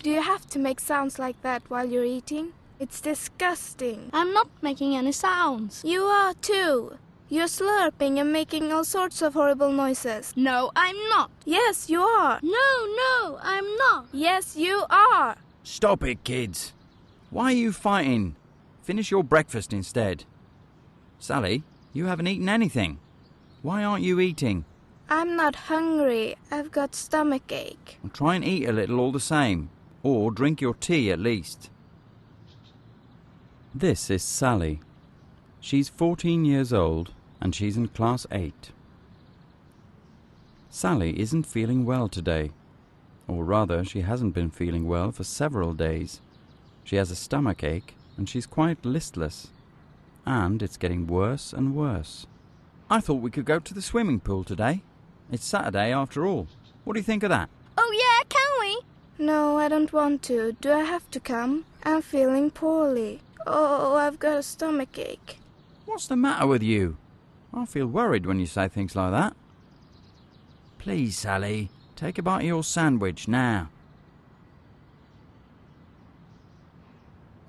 Do you have to make sounds like that while you're eating? It's disgusting. I'm not making any sounds. You are too. You're slurping and making all sorts of horrible noises. No, I'm not. Yes, you are. No, I'm not. Yes, you are. Stop it, kids. Why are you fighting? Finish your breakfast instead. Sally, you haven't eaten anything. Why aren't you eating? I'm not hungry. I've got stomachache. Well, try and eat a little all the same. Or drink your tea at least. This is Sally. She's 14 years old and she's in class 8. Sally isn't feeling well today. Or rather, she hasn't been feeling well for several days. She has a stomachache and she's quite listless. And it's getting worse and worse. I thought we could go to the swimming pool today. It's Saturday after all. What do you think of that? Oh yeah, can we? No, I don't want to. Do I have to come? I'm feeling poorly. Oh, I've got a stomachache. What's the matter with you? I feel worried when you say things like that. Please, Sally, take a bite of your sandwich now.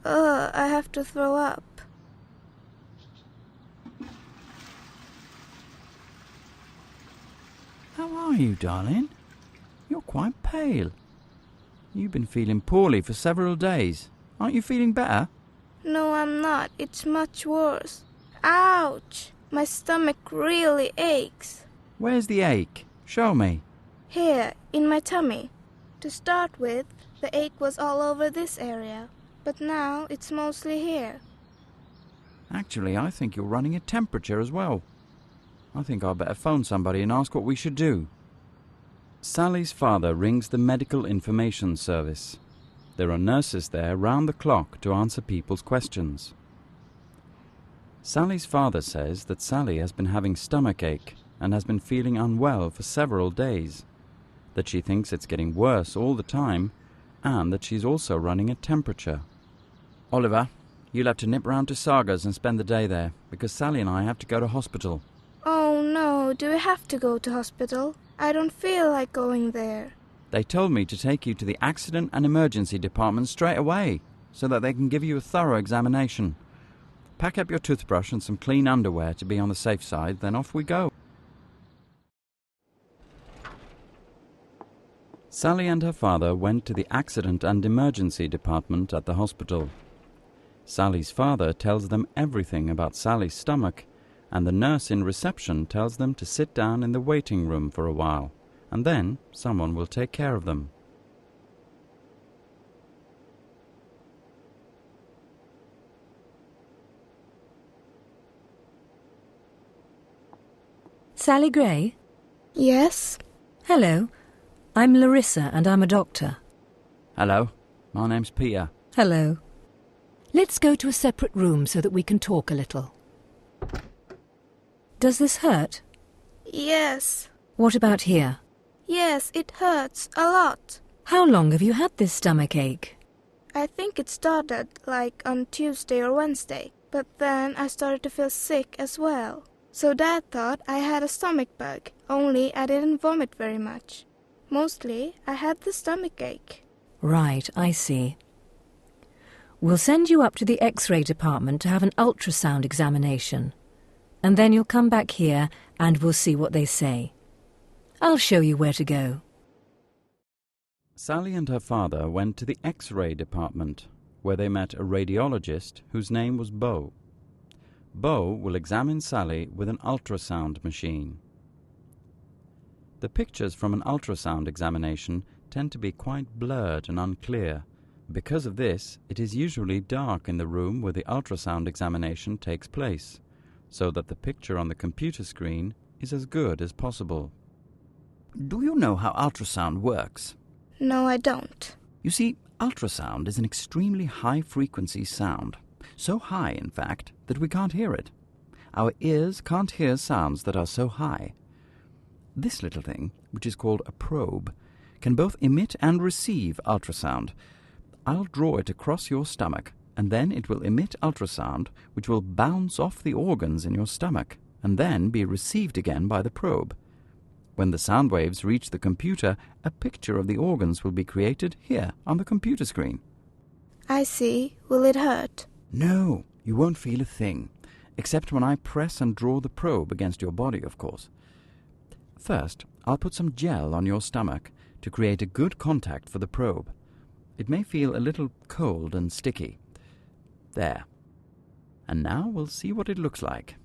I have to throw up. How are you, darling? You're quite pale. You've been feeling poorly for several days. Aren't you feeling better? No, I'm not. It's much worse. Ouch! My stomach really aches. Where's the ache? Show me. Here, in my tummy. To start with, the ache was all over this area. But now it's mostly here. Actually, I think you're running a temperature as well. I think I'd better phone somebody and ask what we should do. Sally's father rings the medical information service. There are nurses there round the clock to answer people's questions. Sally's father says that Sally has been having stomachache and has been feeling unwell for several days, that she thinks it's getting worse all the time, and that she's also running a temperature. Oliver, you'll have to nip round to Saga's and spend the day there, because Sally and I have to go to hospital. Oh no, do we have to go to hospital? I don't feel like going there. They told me to take you to the accident and emergency department straight away, so that they can give you a thorough examination. Pack up your toothbrush and some clean underwear to be on the safe side, then off we go. Sally and her father went to the accident and emergency department at the hospital. Sally's father tells them everything about Sally's stomach, and the nurse in reception tells them to sit down in the waiting room for a while, and then someone will take care of them. Sally Gray? Yes? Hello. I'm Larissa and I'm a doctor. Hello, my name's Peter. Hello. Let's go to a separate room so that we can talk a little. Does this hurt? Yes. What about here? Yes, it hurts a lot. How long have you had this stomach ache? I think it started like on Tuesday or Wednesday, but then I started to feel sick as well. So Dad thought I had a stomach bug, only I didn't vomit very much. Mostly I had the stomach ache. Right, I see. We'll send you up to the X-ray department to have an ultrasound examination. And then you'll come back here and we'll see what they say. I'll show you where to go. Sally and her father went to the X-ray department, where they met a radiologist whose name was Bo. Bo will examine Sally with an ultrasound machine. The pictures from an ultrasound examination tend to be quite blurred and unclear. Because of this, it is usually dark in the room where the ultrasound examination takes place, so that the picture on the computer screen is as good as possible. Do you know how ultrasound works? No, I don't. You see, ultrasound is an extremely high-frequency sound. So high, in fact, that we can't hear it. Our ears can't hear sounds that are so high. This little thing, which is called a probe, can both emit and receive ultrasound. I'll draw it across your stomach, and then it will emit ultrasound, which will bounce off the organs in your stomach, and then be received again by the probe. When the sound waves reach the computer, a picture of the organs will be created here on the computer screen. I see. Will it hurt? No, you won't feel a thing, except when I press and draw the probe against your body, of course. First, I'll put some gel on your stomach to create a good contact for the probe. It may feel a little cold and sticky. There. And now we'll see what it looks like.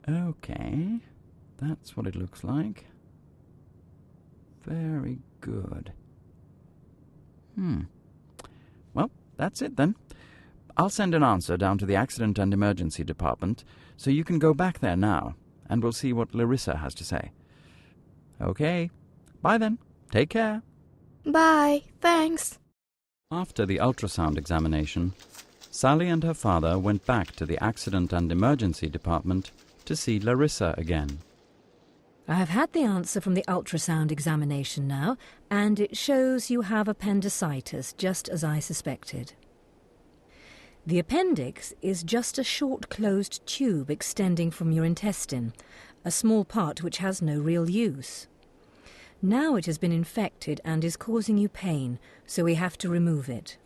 Okay, that's what it looks like. Very good. Well, that's it then. I'll send an answer down to the Accident and Emergency Department, so you can go back there now, and we'll see what Larissa has to say. Okay, bye then. Take care. Bye. Thanks. After the ultrasound examination, Sally and her father went back to the Accident and Emergency Department to see Larissa again. I have had the answer from the ultrasound examination now, and it shows you have appendicitis, just as I suspected. The appendix is just a short closed tube extending from your intestine, a small part which has no real use. Now it has been infected and is causing you pain, so we have to remove it.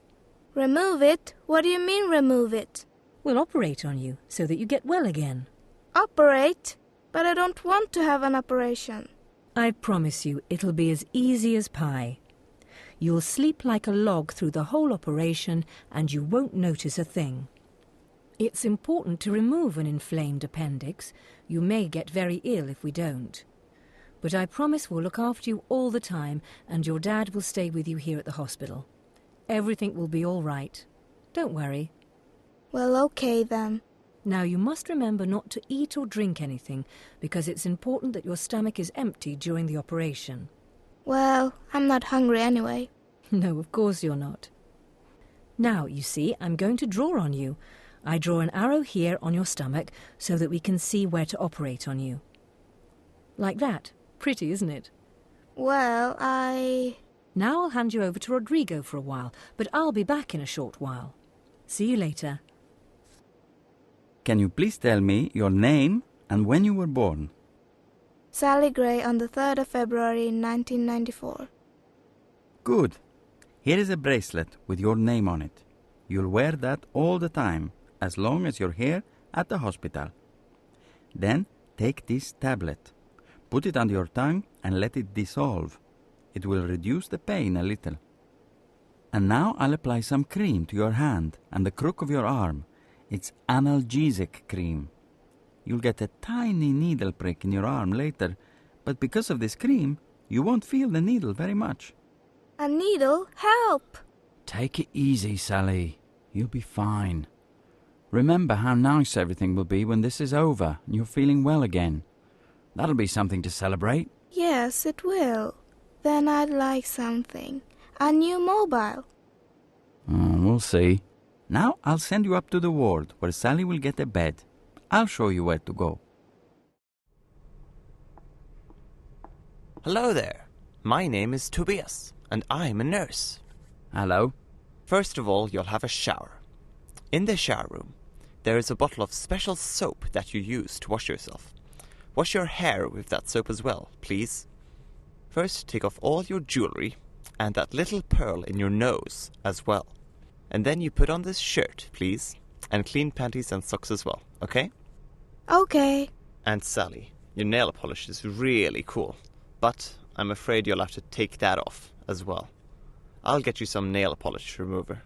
Remove it? What do you mean remove it? We'll operate on you so that you get well again. Operate? But I don't want to have an operation. I promise you it'll be as easy as pie. You'll sleep like a log through the whole operation and you won't notice a thing. It's important to remove an inflamed appendix. You may get very ill if we don't. But I promise we'll look after you all the time and your dad will stay with you here at the hospital. Everything will be all right. Don't worry. Well, okay then. Now you must remember not to eat or drink anything because it's important that your stomach is empty during the operation. Well, I'm not hungry anyway. No, of course you're not. Now, you see, I'm going to draw on you. I draw an arrow here on your stomach so that we can see where to operate on you. Like that. Pretty, isn't it? Well, Now I'll hand you over to Rodrigo for a while, but I'll be back in a short while. See you later. Can you please tell me your name and when you were born? Sally Gray on the 3rd of February 1994. Good. Here is a bracelet with your name on it. You'll wear that all the time, as long as you're here at the hospital. Then take this tablet. Put it under your tongue and let it dissolve. It will reduce the pain a little. And now I'll apply some cream to your hand and the crook of your arm. It's analgesic cream. You'll get a tiny needle prick in your arm later, but because of this cream, you won't feel the needle very much. A needle? Help! Take it easy, Sally. You'll be fine. Remember how nice everything will be when this is over and you're feeling well again. That'll be something to celebrate. Yes, it will. Then I'd like something. A new mobile. We'll see. Now I'll send you up to the ward where Sally will get a bed. I'll show you where to go. Hello there. My name is Tobias, and I'm a nurse. Hello. First of all, you'll have a shower. In the shower room, there is a bottle of special soap that you use to wash yourself. Wash your hair with that soap as well, please. First, take off all your jewelry and that little pearl in your nose as well. And then you put on this shirt, please, and clean panties and socks as well, okay? Okay. And Sally, your nail polish is really cool, but I'm afraid you'll have to take that off as well. I'll get you some nail polish remover.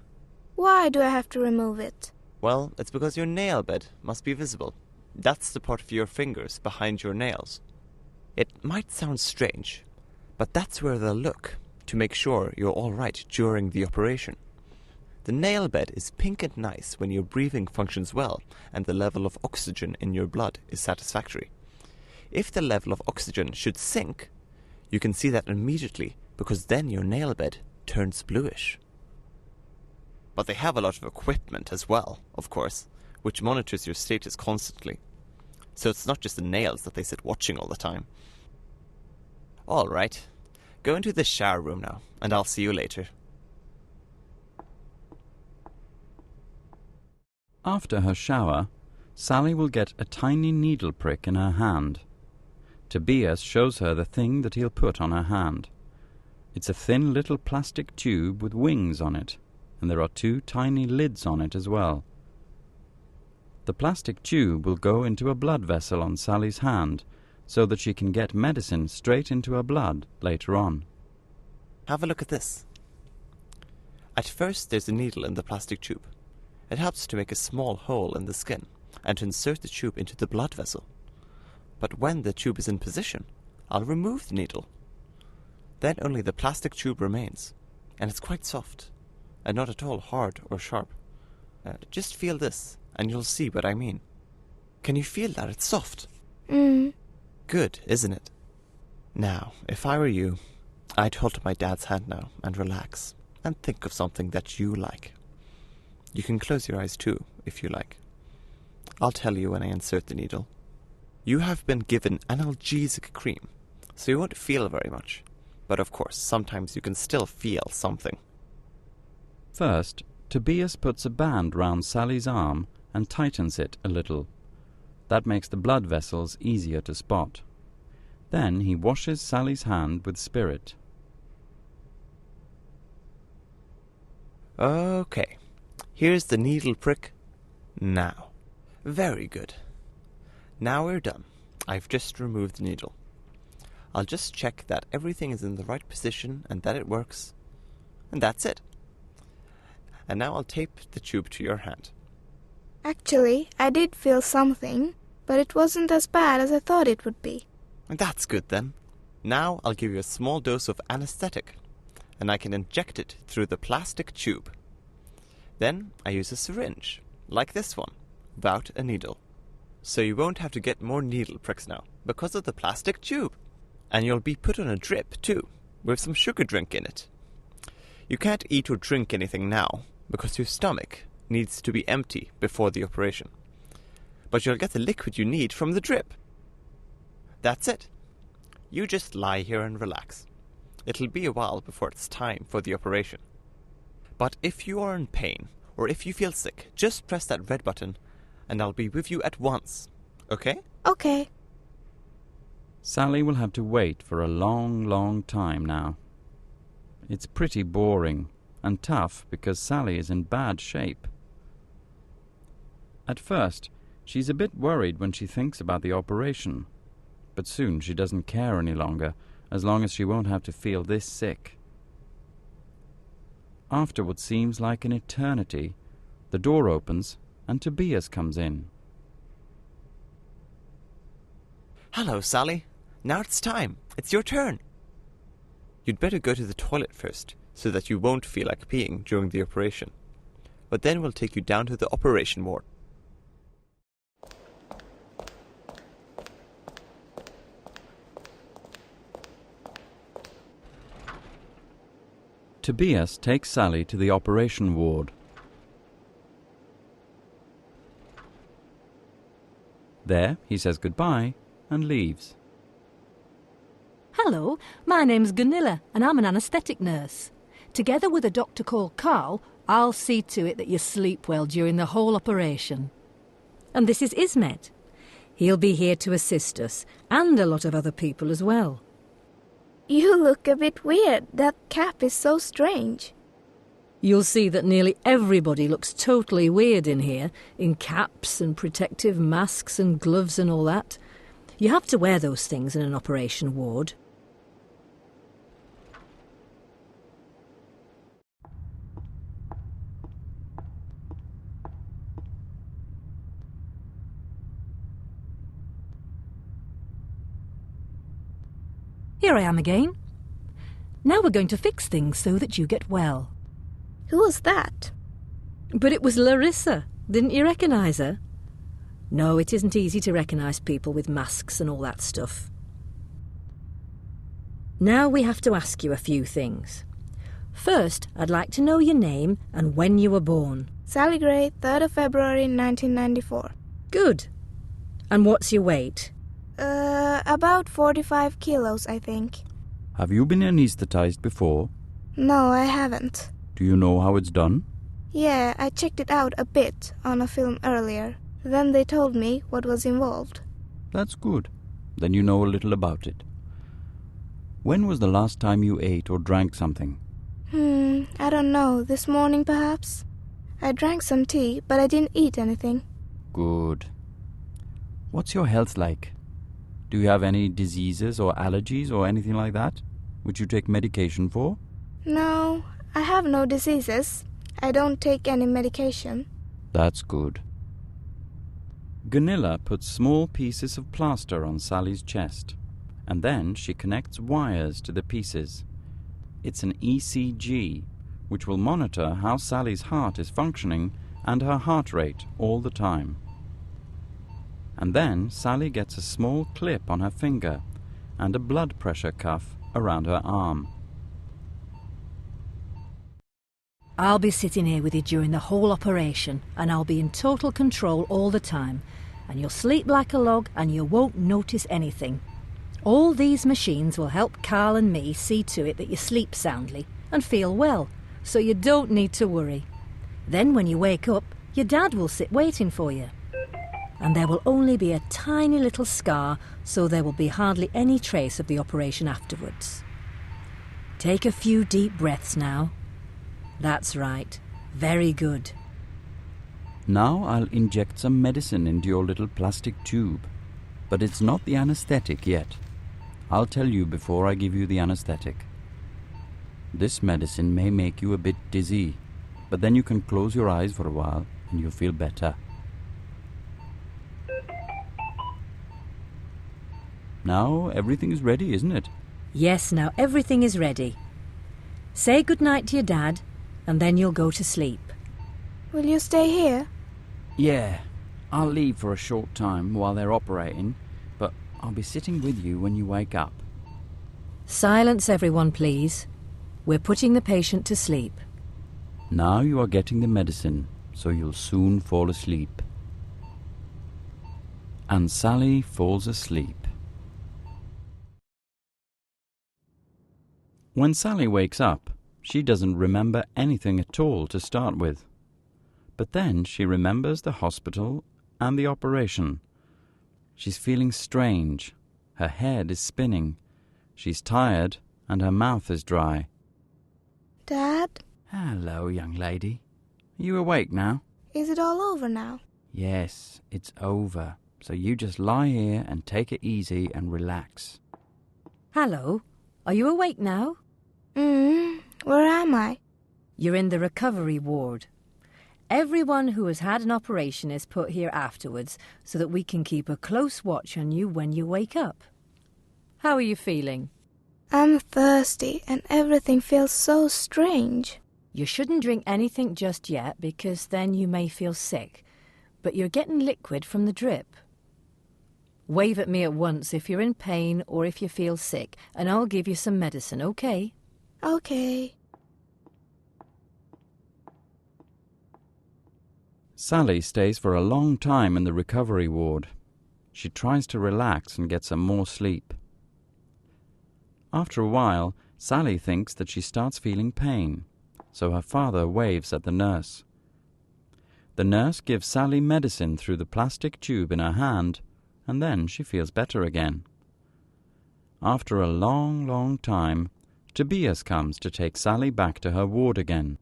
Why do I have to remove it? Well, it's because your nail bed must be visible. That's the part of your fingers behind your nails. It might sound strange, but that's where they'll look to make sure you're all right during the operation. The nail bed is pink and nice when your breathing functions well and the level of oxygen in your blood is satisfactory. If the level of oxygen should sink, you can see that immediately because then your nail bed turns bluish. But they have a lot of equipment as well, of course, which monitors your status constantly. So it's not just the nails that they sit watching all the time. All right, go into the shower room now, and I'll see you later. After her shower, Sally will get a tiny needle prick in her hand. Tobias shows her the thing that he'll put on her hand. It's a thin little plastic tube with wings on it, and there are 2 tiny lids on it as well. The plastic tube will go into a blood vessel on Sally's hand, so that she can get medicine straight into her blood later on. Have a look at this. At first there's a needle in the plastic tube. It helps to make a small hole in the skin and to insert the tube into the blood vessel. But when the tube is in position, I'll remove the needle. Then only the plastic tube remains, and it's quite soft, and not at all hard or sharp. Just feel this, and you'll see what I mean. Can you feel that it's soft? Good, isn't it? Now, if I were you, I'd hold my dad's hand now and relax, and think of something that you like. You can close your eyes too, if you like. I'll tell you when I insert the needle. You have been given analgesic cream, so you won't feel very much. But of course, sometimes you can still feel something. First, Tobias puts a band round Sally's arm and tightens it a little. That makes the blood vessels easier to spot. Then he washes Sally's hand with spirit. Okay, here's the needle prick now. Very good. Now we're done. I've just removed the needle. I'll just check that everything is in the right position and that it works. And that's it. And now I'll tape the tube to your hand. Actually, I did feel something, but it wasn't as bad as I thought it would be. That's good then. Now I'll give you a small dose of anesthetic, and I can inject it through the plastic tube. Then I use a syringe, like this one, without a needle. So you won't have to get more needle pricks now, because of the plastic tube. And you'll be put on a drip too, with some sugar drink in it. You can't eat or drink anything now, because your stomach needs to be empty before the operation. But you'll get the liquid you need from the drip. That's it. You just lie here and relax. It'll be a while before it's time for the operation. But if you are in pain, or if you feel sick, just press that red button, and I'll be with you at once. Okay? Okay. Sally will have to wait for a long, long time now. It's pretty boring and tough because Sally is in bad shape. At first, she's a bit worried when she thinks about the operation, but soon she doesn't care any longer, as long as she won't have to feel this sick. After what seems like an eternity, the door opens and Tobias comes in. Hello, Sally. Now it's time. It's your turn. You'd better go to the toilet first, so that you won't feel like peeing during the operation. But then we'll take you down to the operation ward. Tobias takes Sally to the operation ward. There, he says goodbye and leaves. Hello, my name's Gunilla and I'm an anaesthetic nurse. Together with a doctor called Carl, I'll see to it that you sleep well during the whole operation. And this is Ismet. He'll be here to assist us, and a lot of other people as well. You look a bit weird. That cap is so strange. You'll see that nearly everybody looks totally weird in here, in caps and protective masks and gloves and all that. You have to wear those things in an operation ward. Here I am again. Now we're going to fix things so that you get well. Who was that? But it was Larissa. Didn't you recognise her? No, it isn't easy to recognise people with masks and all that stuff. Now we have to ask you a few things. First, I'd like to know your name and when you were born. Sally Gray, 3rd of February 1994. Good. And what's your weight? About 45 kilos, I think. Have you been anaesthetized before? No, I haven't. Do you know how it's done? Yeah, I checked it out a bit on a film earlier. Then they told me what was involved. That's good. then you know a little about it. When was the last time you ate or drank something? I don't know. This morning, perhaps? I drank some tea, but I didn't eat anything. Good. What's your health like? Do you have any diseases or allergies or anything like that, which you take medication for? No, I have no diseases. I don't take any medication. That's good. Gunilla puts small pieces of plaster on Sally's chest, and then she connects wires to the pieces. It's an ECG, which will monitor how Sally's heart is functioning and her heart rate all the time. And then Sally gets a small clip on her finger and a blood pressure cuff around her arm. I'll be sitting here with you during the whole operation, and I'll be in total control all the time, and you'll sleep like a log and you won't notice anything. All these machines will help Carl and me see to it that you sleep soundly and feel well, so you don't need to worry. Then when you wake up, your dad will sit waiting for you. And there will only be a tiny little scar, so there will be hardly any trace of the operation afterwards. Take a few deep breaths now. That's right. Very good. Now I'll inject some medicine into your little plastic tube, but it's not the anesthetic yet. I'll tell you before I give you the anesthetic. This medicine may make you a bit dizzy, but then you can close your eyes for a while and you'll feel better. Now everything is ready, isn't it? Yes, now everything is ready. Say goodnight to your dad, and then you'll go to sleep. Will you stay here? Yeah, I'll leave for a short time while they're operating, but I'll be sitting with you when you wake up. Silence everyone, please. We're putting the patient to sleep. Now you are getting the medicine, so you'll soon fall asleep. And Sally falls asleep. When Sally wakes up, she doesn't remember anything at all to start with. But then she remembers the hospital and the operation. She's feeling strange. Her head is spinning. She's tired and her mouth is dry. Dad? Hello, young lady. Are you awake now? Is it all over now? Yes, it's over. So you just lie here and take it easy and relax. Hello. Are you awake now? Where am I? You're in the recovery ward. Everyone who has had an operation is put here afterwards so that we can keep a close watch on you when you wake up. How are you feeling? I'm thirsty and everything feels so strange. You shouldn't drink anything just yet because then you may feel sick, but you're getting liquid from the drip. Wave at me at once if you're in pain or if you feel sick, and I'll give you some medicine, okay? Okay. Sally stays for a long time in the recovery ward. She tries to relax and get some more sleep. After a while, Sally thinks that she starts feeling pain, so her father waves at the nurse. The nurse gives Sally medicine through the plastic tube in her hand, and then she feels better again. After a long, long time, Tobias comes to take Sally back to her ward again.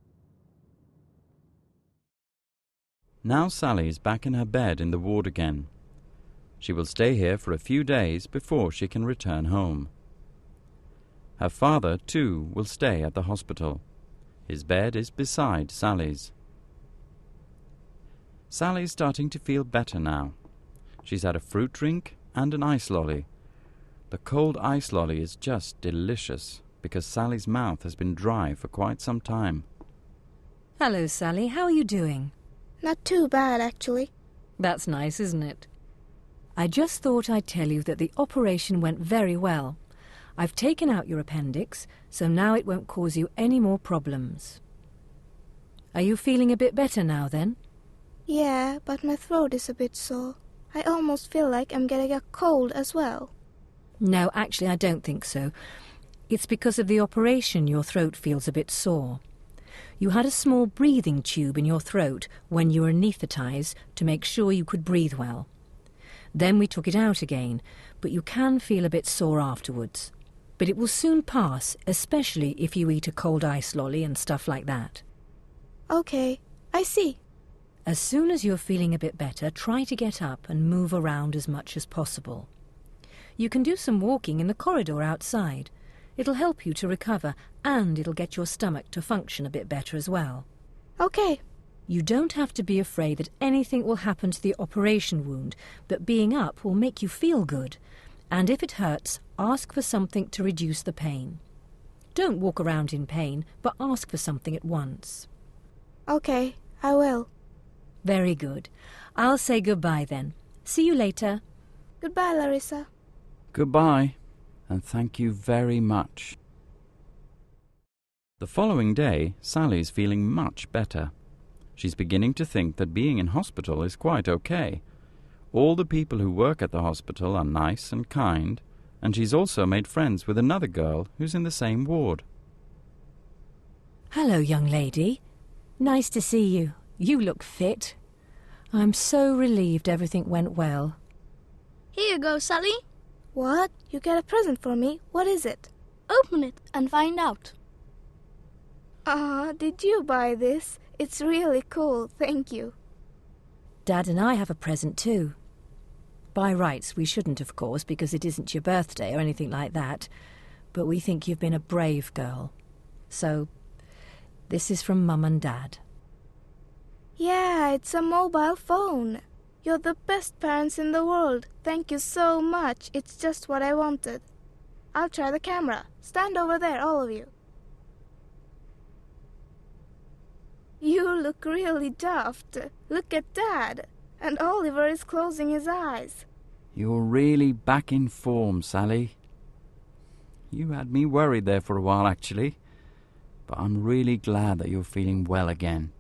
Now Sally is back in her bed in the ward again. She will stay here for a few days before she can return home. Her father, too, will stay at the hospital. His bed is beside Sally's. Sally's starting to feel better now. She's had a fruit drink and an ice lolly. The cold ice lolly is just delicious because Sally's mouth has been dry for quite some time. Hello, Sally. How are you doing? Not too bad, actually. That's nice, isn't it? I just thought I'd tell you that the operation went very well. I've taken out your appendix, so now it won't cause you any more problems. Are you feeling a bit better now, then? Yeah, but my throat is a bit sore. I almost feel like I'm getting a cold as well. No, actually, I don't think so. It's because of the operation your throat feels a bit sore. You had a small breathing tube in your throat when you were anaesthetised to make sure you could breathe well. Then we took it out again, but you can feel a bit sore afterwards. But it will soon pass, especially if you eat a cold ice lolly and stuff like that. Okay, I see. As soon as you're feeling a bit better, try to get up and move around as much as possible. You can do some walking in the corridor outside. It'll help you to recover, and it'll get your stomach to function a bit better as well. Okay. You don't have to be afraid that anything will happen to the operation wound, but being up will make you feel good. And if it hurts, ask for something to reduce the pain. Don't walk around in pain, but ask for something at once. Okay, I will. Very good. I'll say goodbye then. See you later. Goodbye, Larissa. Goodbye, and thank you very much. The following day, Sally's feeling much better. She's beginning to think that being in hospital is quite okay. All the people who work at the hospital are nice and kind, and she's also made friends with another girl who's in the same ward. Hello, young lady. Nice to see you. You look fit. I'm so relieved everything went well. Here you go, Sally. What? You get a present for me? What is it? Open it and find out. Did you buy this? It's really cool, thank you. Dad and I have a present too. By rights, we shouldn't, of course, because it isn't your birthday or anything like that. But we think you've been a brave girl. So, this is from Mum and Dad. Yeah, it's a mobile phone. You're the best parents in the world. Thank you so much. It's just what I wanted. I'll try the camera. Stand over there, all of you. You look really daft. Look at Dad. And Oliver is closing his eyes. You're really back in form, Sally. You had me worried there for a while, actually. But I'm really glad that you're feeling well again.